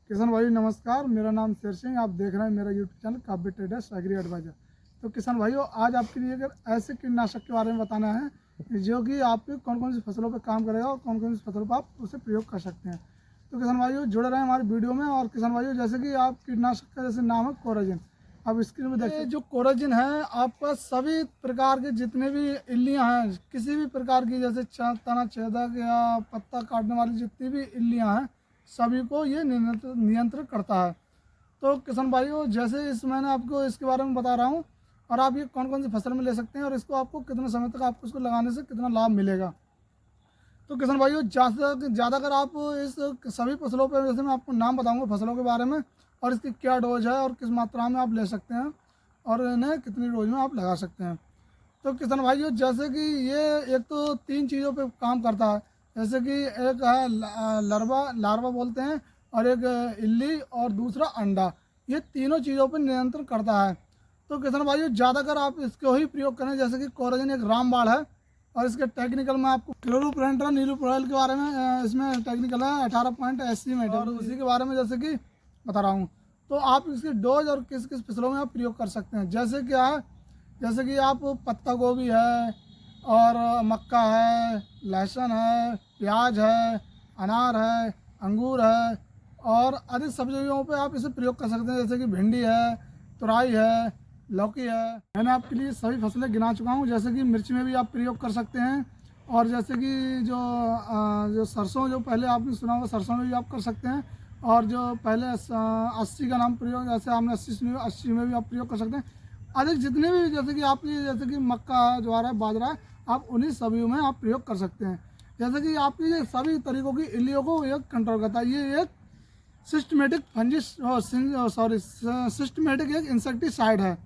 किसान भाई नमस्कार, मेरा नाम शेर सिंह। आप देख रहे हैं मेरा यूट्यूब चैनल काव्य ट्रेडर्स एग्री एडवाइजर। तो किसान भाइयों, आज आपके लिए अगर ऐसे कीटनाशक के बारे में बताना है जो कि आपकी कौन कौन सी फसलों पर काम करेगा और कौन कौन सी फसलों पर आप उसे प्रयोग कर सकते हैं। तो किसान भाइयों जुड़े रहें हमारे वीडियो में। और किसान भाइयों, जैसे कि आप कीटनाशक का जैसे नाम है कोराजिन, आप स्क्रीन पर देखिए। जो कोराजिन है आपका सभी प्रकार के जितने भी इल्लियाँ हैं, किसी भी प्रकार की जैसे तना छेदक या पत्ता काटने वाली जितनी भी इल्लियाँ हैं, सभी को ये नियंत्रण करता है। तो किसान भाइयों, जैसे इस मैंने आपको इसके बारे में बता रहा हूँ और आप ये कौन कौन सी फसल में ले सकते हैं और इसको आपको कितने समय तक आपको इसको लगाने से कितना लाभ मिलेगा। तो किसान भाइयों, ज़्यादा अगर आप इस सभी फसलों पर, जैसे मैं आपको नाम बताऊँगा फसलों के बारे में और इसकी क्या डोज है और किस मात्रा में आप ले सकते हैं और इन्हें कितनी डोज में आप लगा सकते हैं। तो किसान भाइयों, जैसे कि ये एक तो 3 चीज़ों पे काम करता है। जैसे कि एक है लार्वा बोलते हैं, और एक इल्ली और दूसरा अंडा। ये तीनों चीज़ों पर नियंत्रण करता है। तो किसान भाइयों, ज़्यादातर आप इसको ही प्रयोग करें। जैसे कि कोराजिन एक रामबाण है और इसके टेक्निकल में आपको क्लोरोप्रेंट्रा नीलोप्रोल के बारे में इसमें टेक्निकल है 18.80 में, और उसी के बारे में जैसे कि बता रहा हूँ। तो आप इसकी डोज और किस किस फसलों में आप प्रयोग कर सकते हैं। जैसे क्या है, जैसे कि आप पत्ता गोभी है और मक्का है, लहसुन है, प्याज है, अनार है, अंगूर है और अधिक सब्जियों पे आप इसे प्रयोग कर सकते हैं। जैसे कि भिंडी है, तुरई है, लौकी है। मैंने आपके लिए सभी फसलें गिना चुका हूँ। जैसे कि मिर्च में भी आप प्रयोग कर सकते हैं, और जैसे कि जो सरसों, जो पहले आपने सुना होगा, सरसों में भी आप कर सकते हैं। और जो पहले 80 का नाम प्रयोग, जैसे आपने 80 सुनी, 80 में भी आप प्रयोग कर सकते हैं। अधिक जितने भी, जैसे कि आपकी, जैसे कि मक्का है, ज्वार है, बाजरा है, आप उन्हीं सभी में आप प्रयोग कर सकते हैं। जैसे कि आपकी ये सभी तरीकों की इल्लियों को ये कंट्रोल करता है। ये एक सिस्टमेटिक एक इंसेक्टिसाइड है।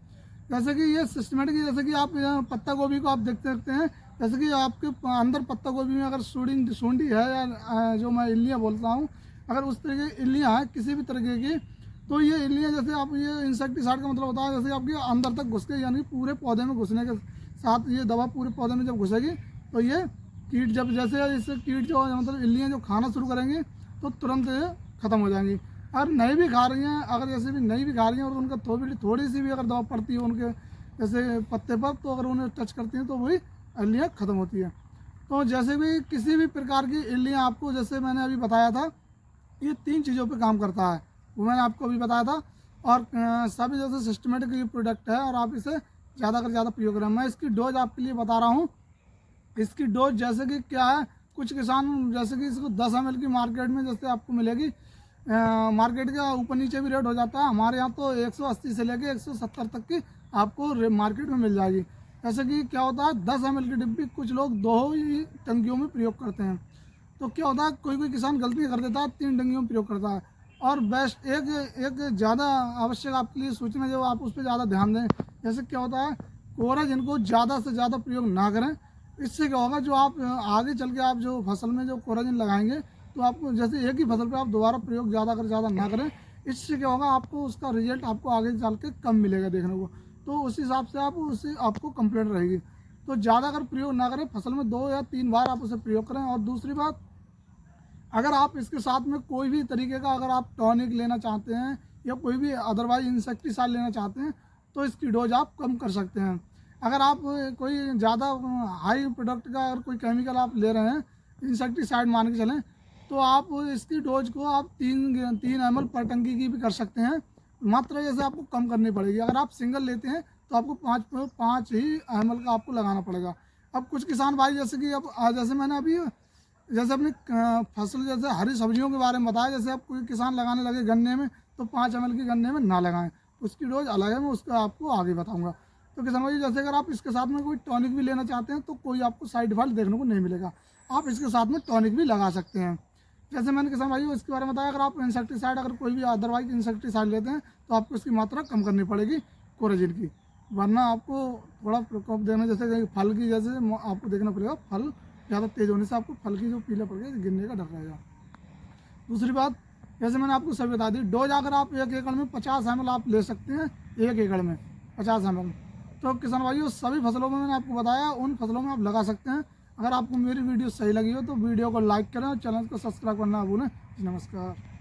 जैसे कि ये सिस्टमेटिक, जैसे कि आप पत्ता गोभी को आप देखते सकते हैं। जैसे कि आपके अंदर पत्ता गोभी में अगर सूंडी है या जो मैं इल्लियाँ बोलता हूँ, अगर उस तरह की इल्लियाँ हैं किसी भी तरीके की, तो ये इल्लियाँ, जैसे आप, ये इंसेक्टिसाइड का मतलब होता है जैसे आपके अंदर तक घुस के, यानी पूरे पौधे में घुसने के साथ ये दवा पूरे पौधे में जब घुसेगी तो ये कीट, जब जैसे इससे कीट जो मतलब इल्लियाँ जो खाना शुरू करेंगी तो तुरंत ये ख़त्म हो जाएंगी। अगर नहीं भी खा रही हैं, अगर जैसे भी नहीं भी खा रही हैं और उनका थोड़ी सी भी अगर दवा पड़ती है उनके जैसे पत्ते पर, तो अगर उन्हें टच करती हैं तो वही इल्लियाँ ख़त्म होती है। तो जैसे भी किसी भी प्रकार की इल्लियाँ आपको, जैसे मैंने अभी बताया था, ये 3 चीज़ों पे काम करता है, वो मैंने आपको अभी बताया था। और सभी जैसे सिस्टमेटिक ये प्रोडक्ट है और आप इसे ज़्यादा कर ज़्यादा प्रयोग करें। मैं इसकी डोज आपके लिए बता रहा हूँ। इसकी डोज जैसे कि क्या है, कुछ किसान जैसे कि इसको 10 ml की मार्केट में जैसे आपको मिलेगी, मार्केट का ऊपर नीचे भी रेट हो जाता है। हमारे यहाँ तो 180 से लेके 170 तक की आपको मार्केट में मिल जाएगी। जैसे कि क्या होता है, 10 ml की डिब्बी कुछ लोग 2 ही टंकियों में प्रयोग करते हैं। तो क्या होता है, कोई किसान गलती कर देता है, 3 टंकियों में प्रयोग करता है। और बेस्ट एक ज़्यादा आवश्यक आपके लिए सूचना, जो आप उस पर ज़्यादा ध्यान दें। जैसे क्या होता है, कोराजिन को ज़्यादा से ज़्यादा प्रयोग ना करें। इससे क्या होगा, जो आप आगे चल के आप जो फसल में जो कोराजिन लगाएंगे, तो आपको जैसे एक ही फसल पे आप दोबारा प्रयोग ज़्यादा कर ज़्यादा ना करें। इससे क्या होगा, आपको उसका रिजल्ट आपको आगे चल के कम मिलेगा देखने को। तो उस हिसाब से आप उससे आपको कंप्लेंट रहेगी। तो ज़्यादा अगर प्रयोग ना करें, फसल में 2 या 3 बार आप उसे प्रयोग करें। और दूसरी बात, अगर आप इसके साथ में कोई भी तरीके का अगर आप टॉनिक लेना चाहते हैं या कोई भी अदरवाइज इंसेक्टिसाइड लेना चाहते हैं, तो इसकी डोज आप कम कर सकते हैं। अगर आप कोई ज़्यादा हाई प्रोडक्ट का अगर कोई केमिकल आप ले रहे हैं, इंसेक्टिसाइड मान के चलें, तो आप इसकी डोज को आप 3 ml पर टंकी की भी कर सकते हैं। मात्रा जैसे आपको कम करनी पड़ेगी। अगर आप सिंगल लेते हैं तो आपको 5 ही ml का आपको लगाना पड़ेगा। अब कुछ किसान भाई, जैसे कि अब जैसे मैंने अभी जैसे अपनी फसल, जैसे हरी सब्जियों के बारे में बताया, जैसे आप कोई किसान लगाने लगे गन्ने में, तो 5 ml की गन्ने में ना लगाएं, उसकी डोज अलग है, मैं उसका आपको आगे बताऊंगा। तो किसान भाई, जैसे अगर आप इसके साथ में कोई टॉनिक भी लेना चाहते हैं तो कोई आपको साइड इफेक्ट देखने को नहीं मिलेगा। आप इसके साथ में टॉनिक भी लगा सकते हैं। जैसे मैंने किसान भाई इसके बारे में बताया, अगर आप इंसेक्टिसाइड, अगर कोई भी अदरवाइज इंसेक्टिसाइड लेते हैं, तो आपको इसकी मात्रा कम करनी पड़ेगी कोराजिन की, वरना आपको थोड़ा प्रकोप देना, जैसे फल की, जैसे आपको देखना पड़ेगा, फल ज़्यादा तेज़ होने से आपको फल की जो पीला पड़ गया गिरने का डर रहेगा। दूसरी बात, जैसे मैंने आपको सभी बता दी, डोज अगर आप 1 एकड़ में 50 ml आप ले सकते हैं, 1 एकड़ में 50 ml। तो किसान भाइयों, सभी फसलों में मैंने आपको बताया, उन फसलों में आप लगा सकते हैं। अगर आपको मेरी वीडियो सही लगी हो तो वीडियो को लाइक करें और चैनल को सब्सक्राइब करना ना भूलें। नमस्कार।